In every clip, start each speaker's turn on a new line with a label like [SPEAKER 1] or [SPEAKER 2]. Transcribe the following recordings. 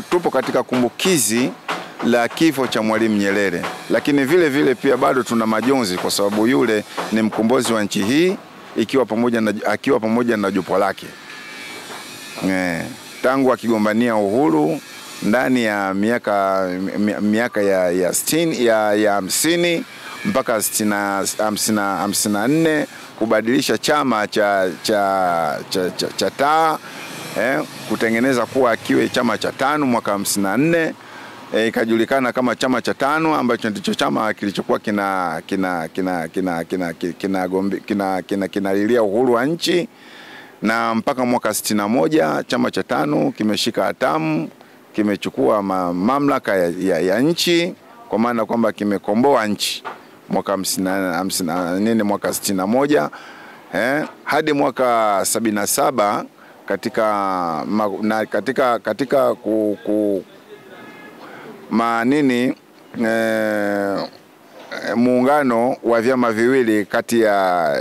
[SPEAKER 1] tupo katika kumbukizi la kifo cha Mwalimu Nyerere, lakini vile vile pia bado tuna majonzi kwa sababu yule ni mkombozi wa nchi hii akiwa pamoja na jopo lake. Tangu akigombania uhuru ndani ya miaka ya 50 mpaka 54 kubadilisha chama cha taa kutengeneza kuwa kiwe chama cha tano mwaka 54, ikajulikana kama chama cha tano ambacho ndicho chama kilichokuwa kinalilia uhuru wa nchi, na mpaka mwaka 61 chama cha tano kimeshika hatamu, kimechukua mamlaka ya nchi, kwa maana kwamba kimekomboa nchi mwaka 61 hadi mwaka 77 katika muungano wa vyama viwili kati ya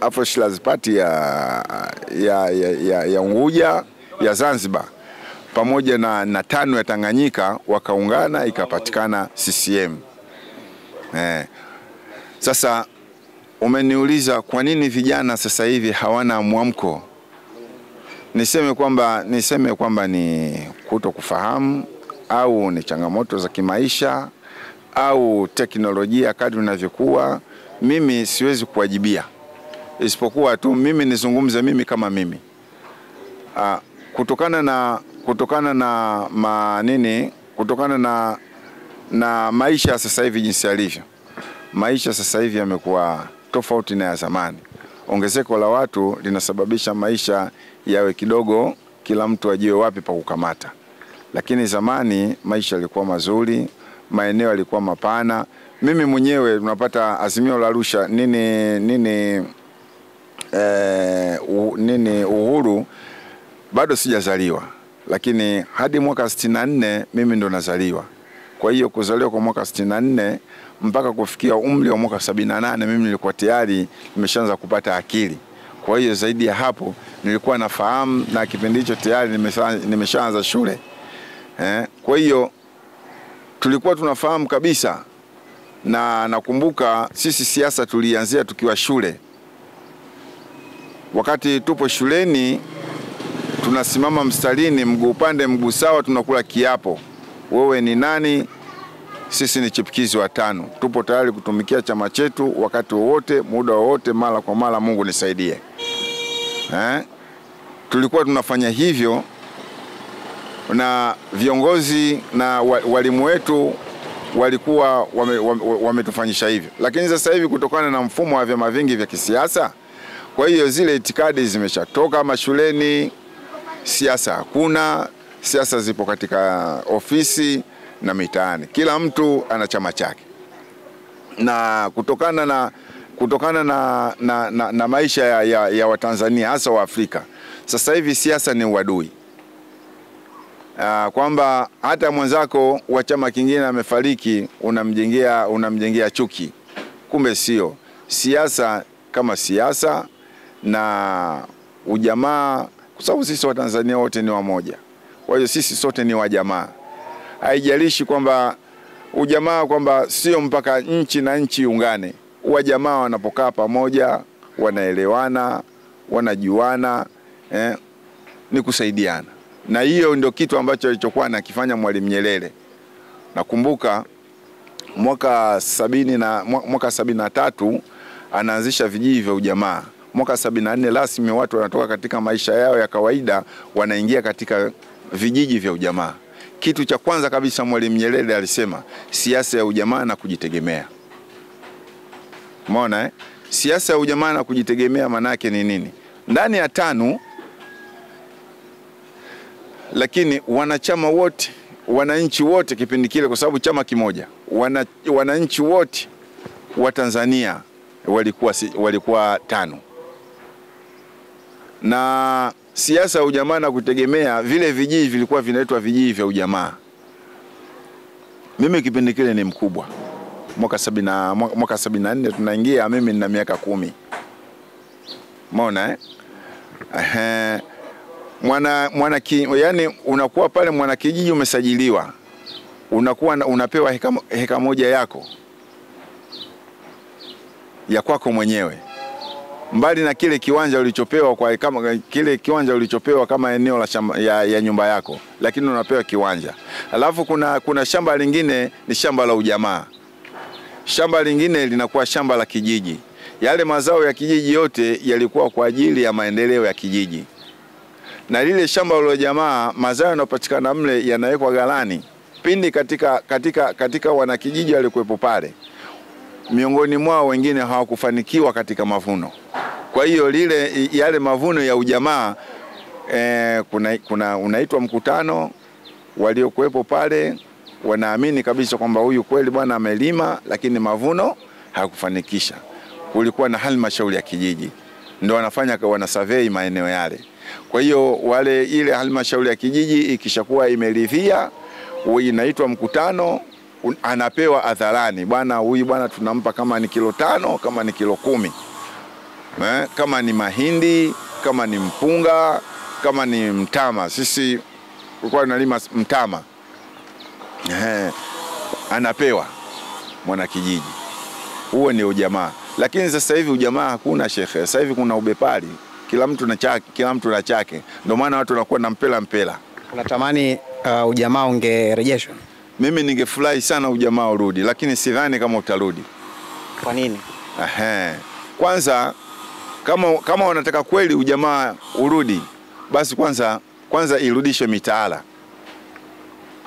[SPEAKER 1] Afro Shirazi Party ya Unguja ya Zanzibar pamoja na tano ya Tanganyika, wakaungana ikapatikana CCM. Sasa umeniuliza kwa nini vijana sasa hivi hawana mwamko? Niseme kwamba ni kutokufahamu, au ni changamoto za kimaisha, au teknolojia kadri inavyokuwa. Mimi siwezi kuwajibia, isipokuwa tu mimi nizungumze mimi kama mimi. Kutokana na maisha sasa hivi jinsi yalivyo. Maisha sasa hivi yamekuwa tofauti na ya zamani. Ongezeko la watu linasababisha maisha yawe kidogo, kila mtu ajue wapi pa kukamata. Lakini zamani maisha yalikuwa mazuri, maeneo yalikuwa mapana. Mimi mwenyewe unapata Azimio la Arusha uhuru bado sijazaliwa, lakini hadi mwaka 64 mimi ndo nazaliwa. Kwa hiyo kuzaliwa kwa mwaka 64 mpaka kufikia umri wa mwaka 78 mimi nilikuwa tayari nimeshaanza kupata akili. Kwa hiyo zaidi ya hapo nilikuwa nafahamu, na kipindi hicho tayari nimeshaanza shule. Kwa hiyo tulikuwa tunafahamu kabisa, na nakumbuka sisi siasa tulianzia tukiwa shule. Wakati tupo shuleni tunasimama mstarini, mguu upande mguu sawa, tunakula kiapo. Wewe ni nani? Sisi ni chipukizi wa tano. Tupo tayari kutumikia chama chetu wakati wowote, muda wowote, mara kwa mara, Mungu nisaidie. Tulikuwa tunafanya hivyo, na viongozi na walimu wetu walikuwa wametufanyisha hivyo. Lakini sasa hivi kutokana na mfumo wa vyama vingi vya kisiasa, kwa hiyo zile itikadi zimeshatoka mashuleni, siasa hakuna, siasa zipo katika ofisi na mitaani. Kila mtu ana chama chake. Na kutokana na maisha ya Watanzania, hasa wa Afrika, sasa hivi siasa ni uadui. Kwamba hata mwenzako wa chama kingine amefariki, unamjengea chuki. Kumbe sio. Siasa kama siasa na ujamaa, kwa sababu sisi Watanzania wote ni wamoja. Kwa hiyo sisi sote ni wajamaa. Haijalishi kwamba ujamaa kwamba sio mpaka nchi na nchi ungane. Wajamaa wanapokaa pamoja, wanaelewana, wanajuana, ni kusaidiana. Na hiyo ndio kitu ambacho alichokuwa anakifanya Mwalimu Nyerere. Nakumbuka mwaka 73 anaanzisha vijiji vya ujamaa. Mwaka 74 rasmi watu wanatoka katika maisha yao ya kawaida, wanaingia katika vijiji vya ujamaa. Kitu cha kwanza kabisa Mwalimu Nyerere alisema siasa ya ujamaa na kujitegemea. Umeona Siasa ya ujamaa na kujitegemea maana yake ni nini? Ndani ya tano, lakini wanachama wote, wananchi wote kipindi kile, kwa sababu chama kimoja, wananchi wote wa Tanzania walikuwa tano. Na siasa ya ujamaa na kutegemea, vile vijiji vilikuwa vinaitwa vijiji vya ujamaa. Mimi kipindi kile ni mkubwa. Mwaka 74 tunaingia, mimi nina miaka 10. Umeona yani unakuwa pale mwanakijiji umesajiliwa, unakuwa unapewa heka moja yako ya kwako mwenyewe, mbali na kile kiwanja ulichopewa kama eneo la ya nyumba yako, lakini unapewa kiwanja. Alafu kuna shamba lingine ni shamba la ujamaa. Shamba lingine linakuwa shamba la kijiji. Yale mazao ya kijiji yote yalikuwa kwa ajili ya maendeleo ya kijiji. Na lile shamba la ujamaa, mazao yanayopatikana mle yanawekwa ghalani. Pindi katika wanakijiji walikuwepo pale, miongoni mwao wengine hawakufanikiwa katika mavuno. Kwa hiyo yale mavuno ya ujamaa unaitwa mkutano, waliokuwepo pale wanaamini kabisa kwamba huyu kweli bwana amelima, lakini mavuno hakufanikisha. Kulikuwa na halmashauri ya kijiji ndio wana survey maeneo yale. Kwa hiyo ile halmashauri ya kijiji ikishakuwa imeridhia, inaitwa mkutano, anapewa adharani, bwana huyu bwana tunampa kama ni kilo 5, kama ni kilo 10. Kama ni mahindi, kama ni mpunga, kama ni mtama. Sisi tulikuwa tunalima mtama. Anapewa mwanakijiji. Huo ni ujamaa. Lakini sasa hivi ujamaa hakuna shekhe. Sasa hivi kuna ubepari. Kila mtu na chake. Ndio maana watu wanakuwa na mpela.
[SPEAKER 2] Unatamani ujamaa ungerejeshwa?
[SPEAKER 1] Mimi ningefurahi sana ujamaa urudi, lakini sidhani kama utarudi.
[SPEAKER 2] Kwa nini?
[SPEAKER 1] Kwanza kama wanataka kweli ujamaa urudi, basi kwanza irudishe mitaala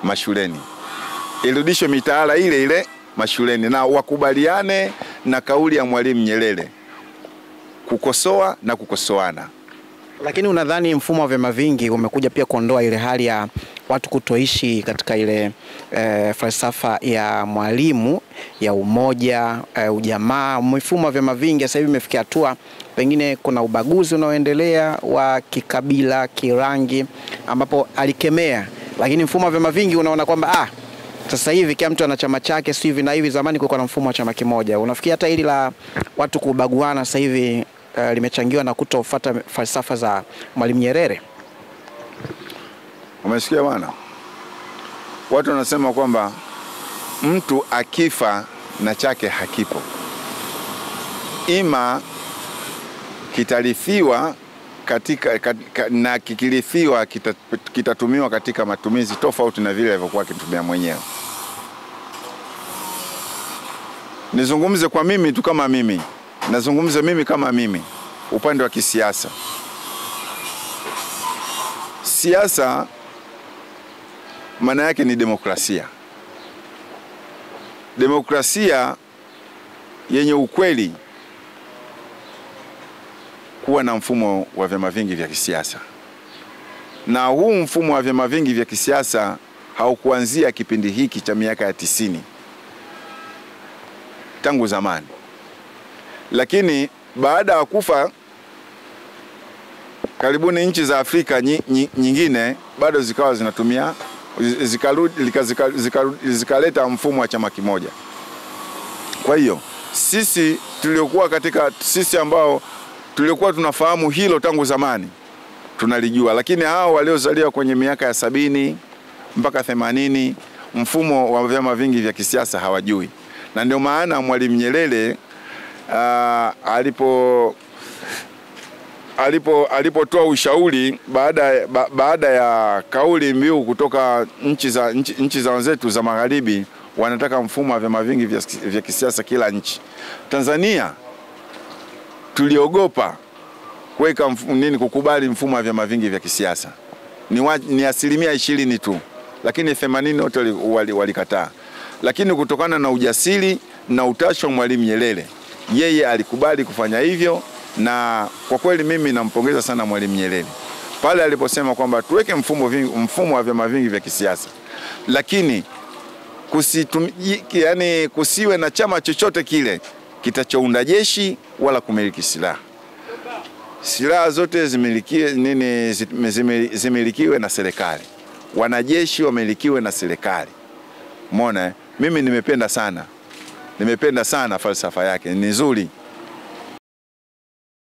[SPEAKER 1] mashuleni. Irudishe mitaala ile mashuleni, na wakubaliane na kauli ya Mwalimu Nyerere, kukosoa na kukosoana.
[SPEAKER 2] Lakini unadhani mfumo wa vyama vingi umekuja pia kuondoa ile hali ya watu kutoishi katika ile falsafa ya Mwalimu ya umoja, ujamaa? Mfumo wa vyama vingi sasa hivi imefikia hatua pengine kuna ubaguzi unaoendelea wa kikabila, kirangi, ambapo alikemea. Lakini mfumo wa vyama vingi unaona kwamba sasa hivi kila mtu ana chama chake, si hivi na hivi. Zamani kulikuwa na mfumo wa chama kimoja. Unafikia hata hili la watu kubaguana sasa hivi limechangiwa na kutofuata falsafa za Mwalimu Nyerere?
[SPEAKER 1] Umesikia bwana? Watu wanasema kwamba mtu akifa na chake hakipo. Ima kitarithiwa na kikirithiwa kitatumiwa katika matumizi tofauti na vile alivyokuwa akitumia mwenyewe. Nizungumze kwa mimi tu kama mimi. Nazungumza mimi kama mimi, upande wa kisiasa. Siasa maana yake ni demokrasia. Demokrasia yenye ukweli, kuwa na mfumo wa vyama vingi vya kisiasa. Na huu mfumo wa vyama vingi vya kisiasa haukuanzia kipindi hiki cha miaka ya 90. Tangu zamani. Lakini baada ya kufa karibuni nchi za Afrika nyingine bado zikawa zinatumia, zikaleta mfumo wa chama kimoja. Kwa hiyo sisi ambao tuliokuwa tunafahamu hilo tangu zamani tunalijua, lakini hao waliozaliwa kwenye miaka ya 70 mpaka 80 mfumo wa vyama vingi vya kisiasa hawajui. Na ndio maana Mwalimu Nyerere alipotoa ushauri baada ya kauli mbiu kutoka nchi za wenzetu za magharibi, wanataka mfumo wa vyama vingi vya kisiasa kila nchi. Tanzania tuliogopa kukubali mfumo wa vyama vingi vya kisiasa. Ni asilimia 20 tu, lakini 80 wote walikataa. Lakini kutokana na ujasiri na utashi wa Mwalimu Nyerere, yeye alikubali kufanya hivyo, na kwa kweli mimi nampongeza sana Mwalimu Nyerere pale aliposema kwamba tuweke mfumo wa vyama vingi vya kisiasa, lakini kusiwe na chama chochote kile kitachounda jeshi wala kumiliki silaha. Silaha zote zimilikiwe na serikali. Wanajeshi wamilikiwe na serikali. Umeona? Mimi nimependa sana falsafa yake, ni nzuri.